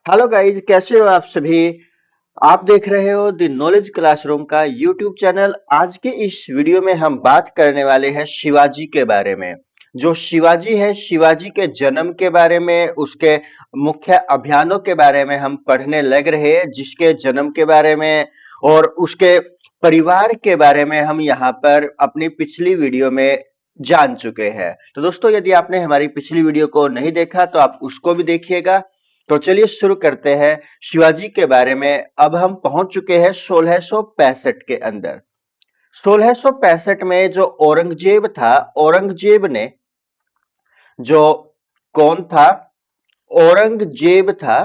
Hello guys, कैसे हो आप सभी। आप देख रहे हो द नॉलेज क्लासरूम का यूट्यूब चैनल। आज के इस वीडियो में हम बात करने वाले हैं शिवाजी के बारे में। जो शिवाजी है, शिवाजी के जन्म के बारे में, उसके मुख्य अभियानों के बारे में हम पढ़ने लग रहे हैं, जिसके जन्म के बारे में और उसके परिवार के बारे में हम यहाँ पर अपनी पिछली वीडियो में जान चुके हैं। तो दोस्तों, यदि आपने हमारी पिछली वीडियो को नहीं देखा तो आप उसको भी देखिएगा। तो चलिए शुरू करते हैं शिवाजी के बारे में। अब हम पहुंच चुके हैं 1665 के अंदर। 1665 में जो औरंगजेब था, औरंगजेब ने जो कौन था, औरंगजेब था।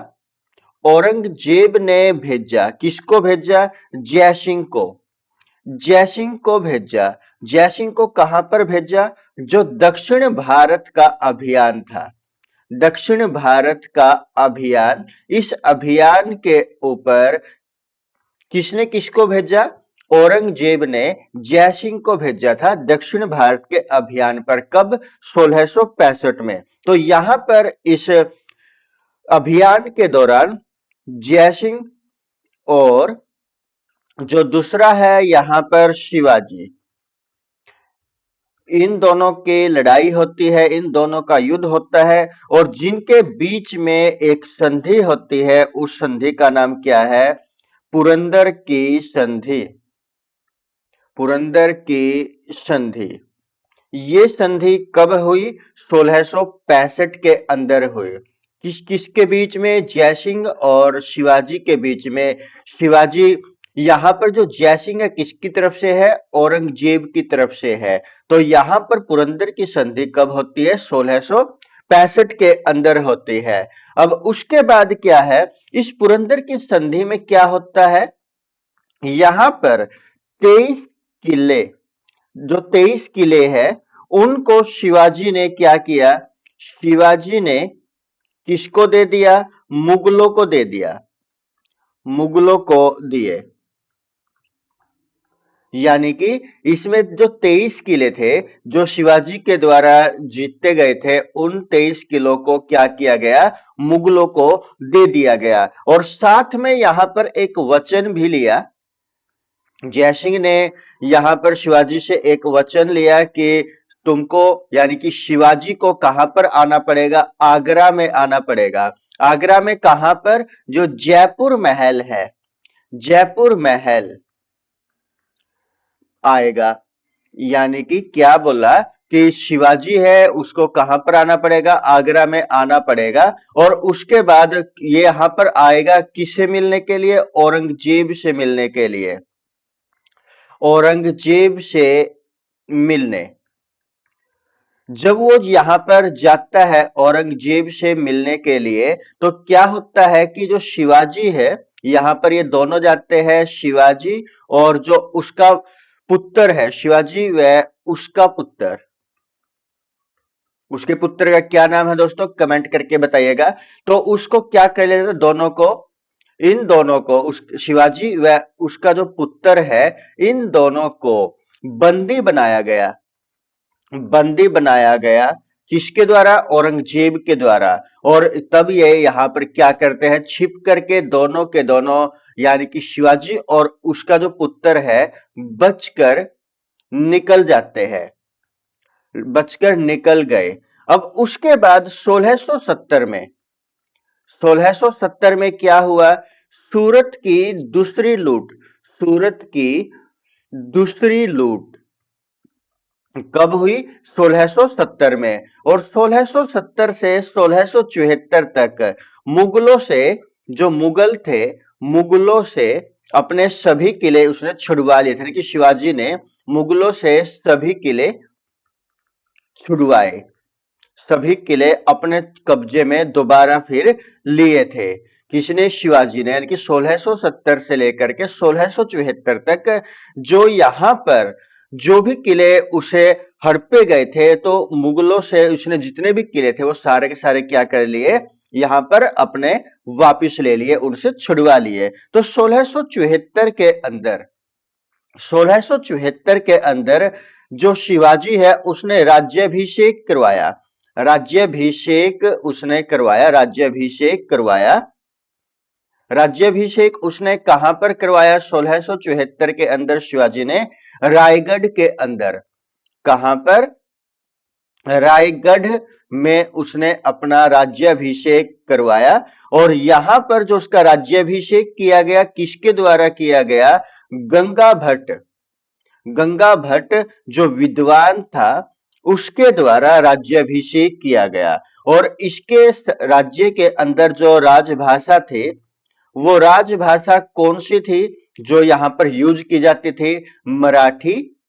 औरंगजेब ने भेजा, किसको भेजा? जयसिंह को। जयसिंह को भेजा। जयसिंह को कहां पर भेजा? जो दक्षिण भारत का अभियान था, दक्षिण भारत का अभियान, इस अभियान के ऊपर किसने किसको भेजा? औरंगजेब ने जयसिंह को भेजा था दक्षिण भारत के अभियान पर। कब? 1665 में। तो यहां पर इस अभियान के दौरान जयसिंह और जो दूसरा है यहां पर शिवाजी, इन दोनों की लड़ाई होती है, इन दोनों का युद्ध होता है। और जिनके बीच में एक संधि होती है, उस संधि का नाम क्या है? पुरंदर की संधि। पुरंदर की संधि। ये संधि कब हुई? 1665 के अंदर हुई। किस किसके बीच में? जयसिंह और शिवाजी के बीच में। शिवाजी, यहां पर जो जयसिंह है किसकी तरफ से है? औरंगजेब की तरफ से है। तो यहां पर पुरंदर की संधि कब होती है? 1665 के अंदर होती है। अब उसके बाद क्या है? इस पुरंदर की संधि में क्या होता है? यहां पर 23 किले, जो 23 किले हैं, उनको शिवाजी ने क्या किया? शिवाजी ने किसको दे दिया? मुगलों को दे दिया। मुगलों को दिए। यानी कि इसमें जो 23 किले थे, जो शिवाजी के द्वारा जीते गए थे, उन 23 किलों को क्या किया गया? मुगलों को दे दिया गया। और साथ में यहां पर एक वचन भी लिया। जयसिंह ने यहां पर शिवाजी से एक वचन लिया कि तुमको, यानी कि शिवाजी को कहां पर आना पड़ेगा? आगरा में आना पड़ेगा। आगरा में कहां पर? जो जयपुर महल है, जयपुर महल आएगा। यानी कि क्या बोला कि शिवाजी है उसको कहां पर आना पड़ेगा? आगरा में आना पड़ेगा। और उसके बाद ये यहां पर आएगा किसे मिलने के लिए? औरंगजेब से मिलने के लिए। औरंगजेब से मिलने। जब वो यहां पर जाता है औरंगजेब से मिलने के लिए, तो क्या होता है कि जो शिवाजी है, यहां पर ये दोनों जाते हैं, शिवाजी और जो उसका पुत्र है, शिवाजी व उसका पुत्र। उसके पुत्र का क्या नाम है दोस्तों? कमेंट करके बताइएगा। तो उसको क्या कर लेते थे? दोनों को, इन दोनों को, उस शिवाजी व उसका जो पुत्र है, इन दोनों को बंदी बनाया गया। बंदी बनाया गया। किसके द्वारा? औरंगजेब के द्वारा। और तब ये यहां पर क्या करते हैं? छिप करके दोनों के दोनों, यानी कि शिवाजी और उसका जो पुत्र है, बचकर निकल जाते हैं, बचकर निकल गए। अब उसके बाद 1670 में, 1670 में क्या हुआ? सूरत की दूसरी लूट। सूरत की दूसरी लूट कब हुई? 1670 में। और 1670 से 1674 तक मुगलों से, जो मुगल थे, मुगलों से अपने सभी किले उसने छुड़वा लिए थे। यानी कि शिवाजी ने मुगलों से सभी किले छुड़वाए, सभी किले अपने कब्जे में दोबारा फिर लिए थे। किसने? शिवाजी ने। यानी कि 1670 से लेकर के 1674 तक जो यहां पर जो भी किले उसे हड़पे गए थे, तो मुगलों से उसने जितने भी किले थे वो सारे के सारे क्या कर लिए? यहां पर अपने वापिस ले लिए, उनसे छुड़वा लिए। तो 1674 के अंदर, 1674 के अंदर जो शिवाजी है उसने राज्याभिषेक करवाया। राज्याभिषेक उसने करवाया, राज्याभिषेक करवाया। राज्याभिषेक उसने कहां पर करवाया? 1674 के अंदर शिवाजी ने रायगढ़ के अंदर। कहां पर? रायगढ़ में उसने अपना राज्याभिषेक करवाया। और यहां पर जो उसका राज्याभिषेक किया गया, किसके द्वारा किया गया? गंगा भट्ट। गंगा भट्ट जो विद्वान था, उसके द्वारा राज्याभिषेक किया गया। और इसके राज्य के अंदर जो राजभाषा थी, वो राजभाषा कौन सी थी जो यहां पर यूज की जाती थी? मराठी।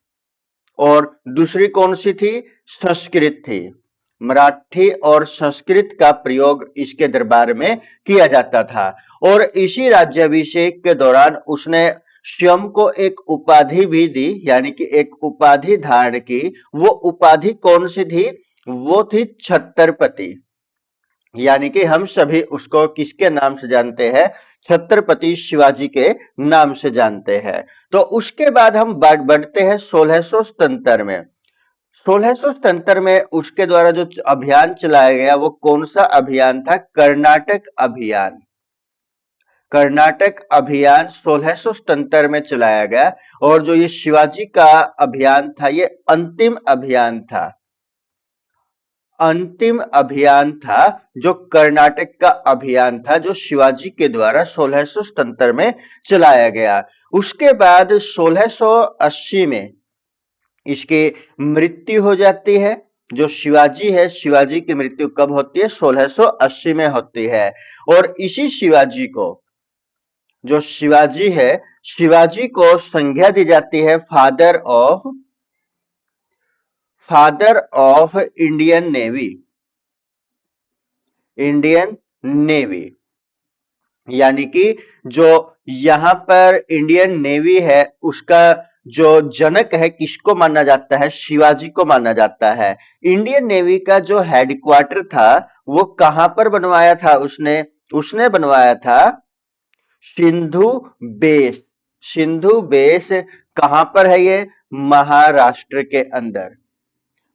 और दूसरी कौन सी थी? संस्कृत थी। मराठी और संस्कृत का प्रयोग इसके दरबार में किया जाता था। और इसी राज्याभिषेक के दौरान उसने स्वयं को एक उपाधि भी दी, यानी कि एक उपाधि धारण की। वो उपाधि कौन सी थी? वो थी छत्रपति। यानी कि हम सभी उसको किसके नाम से जानते हैं? छत्रपति शिवाजी के नाम से जानते हैं। तो उसके बाद हम बढ़ते हैं 1677 में। 1677 में उसके द्वारा जो अभियान चलाया गया, वो कौन सा अभियान था? कर्नाटक अभियान। कर्नाटक अभियान 1677 में चलाया गया। और जो ये शिवाजी का अभियान था, ये अंतिम अभियान था। अंतिम अभियान था जो कर्नाटक का अभियान था, जो शिवाजी के द्वारा 1677 में चलाया गया। उसके बाद 1680 में इसकी मृत्यु हो जाती है। जो शिवाजी है, शिवाजी की मृत्यु कब होती है? 1680 में होती है। और इसी शिवाजी को, जो शिवाजी है, शिवाजी को संज्ञा दी जाती है father of Indian navy. Indian navy, यानी कि जो यहां पर इंडियन नेवी है, उसका जो जनक है, किसको माना जाता है? शिवाजी को माना जाता है। इंडियन नेवी का जो हेडक्वार्टर था, वो कहां पर बनवाया था उसने? उसने बनवाया था सिंधु बेस। सिंधु बेस कहां पर है ये? महाराष्ट्र के अंदर।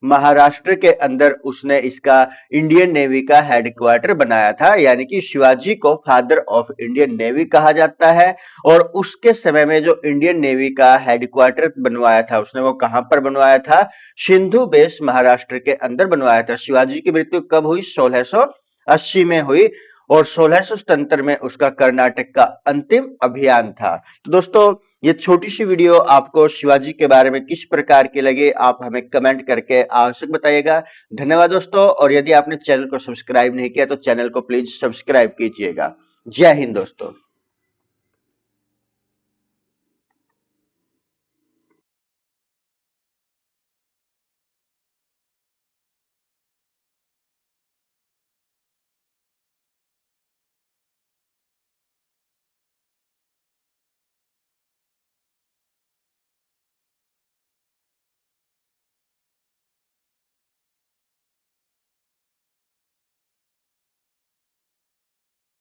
महाराष्ट्र के अंदर उसने इसका इंडियन नेवी का हेडक्वार्टर बनाया था। यानी कि शिवाजी को फादर ऑफ इंडियन नेवी कहा जाता है। और उसके समय में जो इंडियन नेवी का हेडक्वार्टर बनवाया था उसने, वो कहां पर बनवाया था? सिंधु बेस महाराष्ट्र के अंदर बनवाया था। शिवाजी की मृत्यु कब हुई? 1680 में हुई। और 1677 में उसका कर्नाटक का अंतिम अभियान था। तो दोस्तों, ये छोटी सी वीडियो आपको शिवाजी के बारे में किस प्रकार की लगी, आप हमें कमेंट करके आवश्यक बताइएगा। धन्यवाद दोस्तों। और यदि आपने चैनल को सब्सक्राइब नहीं किया तो चैनल को प्लीज सब्सक्राइब कीजिएगा। जय हिंद दोस्तों।